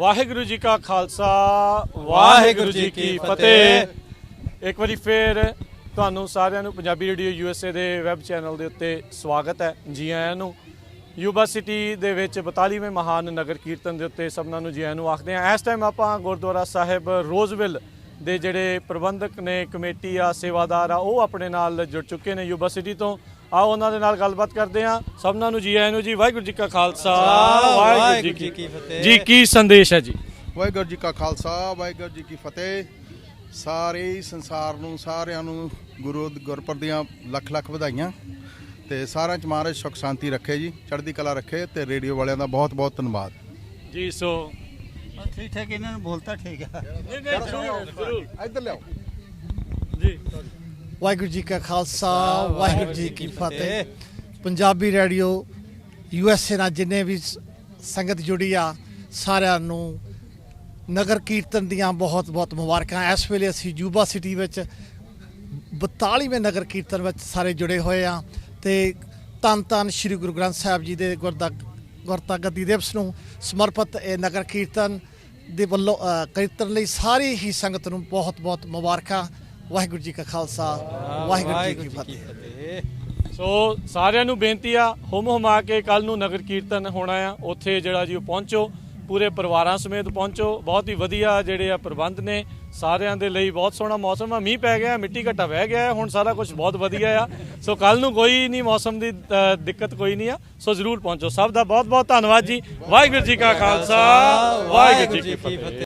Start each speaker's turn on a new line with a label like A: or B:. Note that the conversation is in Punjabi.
A: वाहिगुरू जी का खालसा वाहिगुरू जी की फतेह। एक बारी फिर ਤੁਹਾਨੂੰ ਸਾਰਿਆਂ ਨੂੰ ਪੰਜਾਬੀ ਰੇਡੀਓ USA ਦੇ ਵੈਬ ਚੈਨਲ ਦੇ ਉੱਤੇ ਸਵਾਗਤ ਹੈ। ਜੀ ਆਇਆਂ ਨੂੰ ਯੂਬਾ ਸਿਟੀ ਦੇ ਵਿੱਚ 42ਵੇਂ ਮਹਾਨ ਨਗਰ ਕੀਰਤਨ ਦੇ ਉੱਤੇ ਸਭਨਾਂ ਨੂੰ ਜੀ ਆਇਆਂ ਨੂੰ ਆਖਦੇ ਹਾਂ। ਇਸ ਟਾਈਮ ਆਪਾਂ ਗੁਰਦੁਆਰਾ ਸਾਹਿਬ ਰੋਜ਼ਵਿਲ ਦੇ ਜਿਹੜੇ ਪ੍ਰਬੰਧਕ ਨੇ, ਕਮੇਟੀ ਆ, ਸੇਵਾਦਾਰ ਆ, ਉਹ ਆਪਣੇ ਨਾਲ ਜੁੜ ਚੁੱਕੇ ਨੇ ਯੂਬਾ ਸਿਟੀ ਤੋਂ। ਆਓ ਉਹਨਾਂ ਦੇ ਨਾਲ ਗੱਲਬਾਤ ਕਰਦੇ ਹਾਂ। ਸਭਨਾਂ ਨੂੰ ਜੀ ਆਇਆਂ ਨੂੰ ਜੀ। ਵਾਹਿਗੁਰੂ ਜੀ ਕਾ ਖਾਲਸਾ ਵਾਹਿਗੁਰੂ ਜੀ ਕੀ ਫਤਿਹ ਜੀ। ਕੀ ਸੰਦੇਸ਼ ਹੈ ਜੀ?
B: ਵਾਹਿਗੁਰੂ ਜੀ ਕਾ ਖਾਲਸਾ ਵਾਹਿਗੁਰੂ ਜੀ ਕੀ ਫਤਿਹ। ਸਾਰੇ ਸੰਸਾਰ ਨੂੰ, ਸਾਰਿਆਂ ਨੂੰ ਗੁਰਪੁਰਬ ਦੀਆਂ ਲੱਖ ਲੱਖ ਵਧਾਈਆਂ ਤੇ ਸਾਰਿਆਂ 'ਚ ਮਹਾਰਾਜ ਸੁੱਖ ਸ਼ਾਂਤੀ ਰੱਖੇ ਜੀ, ਚੜ੍ਹਦੀ ਕਲਾ ਰੱਖੇ। ਤੇ ਰੇਡੀਓ ਵਾਲਿਆਂ ਦਾ ਬਹੁਤ ਬਹੁਤ ਧੰਨਵਾਦ
A: ਜੀ। ਸੋ
C: ਠੀਕ ਠਾਕ ਇਹਨਾਂ ਨੂੰ ਬੋਲਤਾ ਠੀਕ ਹੈ।
B: ਇੱਧਰ ਲਿਆਓ
A: ਜੀ।
C: ਵਾਹਿਗੁਰੂ ਜੀ ਕਾ ਖਾਲਸਾ ਵਾਹਿਗੁਰੂ ਜੀ ਕੀ ਫਤਿਹ। ਪੰਜਾਬੀ ਰੇਡੀਓ USA ਨਾਲ ਜਿੰਨੇ ਵੀ ਸੰਗਤ ਜੁੜੀ ਆ, ਸਾਰਿਆਂ ਨੂੰ ਨਗਰ ਕੀਰਤਨ ਦੀਆਂ ਬਹੁਤ ਬਹੁਤ ਮੁਬਾਰਕਾਂ। ਇਸ ਵੇਲੇ ਅਸੀਂ ਯੂਬਾ ਸਿਟੀ ਵਿੱਚ 42ਵੇਂ ਨਗਰ ਕੀਰਤਨ ਵਿੱਚ ਸਾਰੇ ਜੁੜੇ ਹੋਏ ਆ ਤੇ ਧੰਨ ਧੰਨ ਸ਼੍ਰੀ ਗੁਰੂ ਗ੍ਰੰਥ ਸਾਹਿਬ ਜੀ ਦੇ ਗੁਰਤਾ ਗੱਦੀ ਦਿਵਸ ਨੂੰ ਸਮਰਪਿਤ ਇਹ ਨਗਰ ਕੀਰਤਨ ਦੇ ਵੱਲੋਂ ਕੀਰਤਨ ਲਈ ਸਾਰੀ ਹੀ ਸੰਗਤ ਨੂੰ ਬਹੁਤ ਬਹੁਤ ਮੁਬਾਰਕਾਂ। ਵਾਹਿਗੁਰੂ ਜੀ ਕਾ ਖਾਲਸਾ ਵਾਹਿਗੁਰੂ ਜੀ ਕੀ ਫਤਿਹ।
A: ਸੋ ਸਾਰਿਆਂ ਨੂੰ ਬੇਨਤੀ ਆ, ਹੁਮ ਹੁਮਾ ਕੇ ਕੱਲ ਨੂੰ ਨਗਰ ਕੀਰਤਨ ਹੋਣਾ ਆ, ਉੱਥੇ ਜਿਹੜਾ ਜੀ ਉਹ ਪਹੁੰਚੋ, ਪੂਰੇ ਪਰਿਵਾਰਾਂ ਸਮੇਤ ਪਹੁੰਚੋ। ਬਹੁਤ ਹੀ ਵਧੀਆ ਜਿਹੜੇ ਆ ਪ੍ਰਬੰਧ ਨੇ ਸਾਰਿਆਂ ਦੇ ਲਈ। ਬਹੁਤ ਸੋਹਣਾ ਮੌਸਮ ਆ, ਮੀਂਹ ਪੈ ਗਿਆ, ਮਿੱਟੀ ਘੱਟਾ ਵਹਿ ਗਿਆ, ਹੁਣ ਸਾਰਾ ਕੁਝ ਬਹੁਤ ਵਧੀਆ ਆ। ਸੋ ਕੱਲ ਨੂੰ ਕੋਈ ਨਹੀਂ, ਮੌਸਮ ਦੀ ਦਿੱਕਤ ਕੋਈ ਨਹੀਂ ਆ। ਸੋ ਜ਼ਰੂਰ ਪਹੁੰਚੋ। ਸਭ ਦਾ ਬਹੁਤ ਬਹੁਤ ਧੰਨਵਾਦ ਜੀ। ਵਾਹਿਗੁਰੂ ਜੀ ਕਾ ਖਾਲਸਾ ਵਾਹਿਗੁਰੂ ਜੀ ਕੀ ਫਤਿਹ।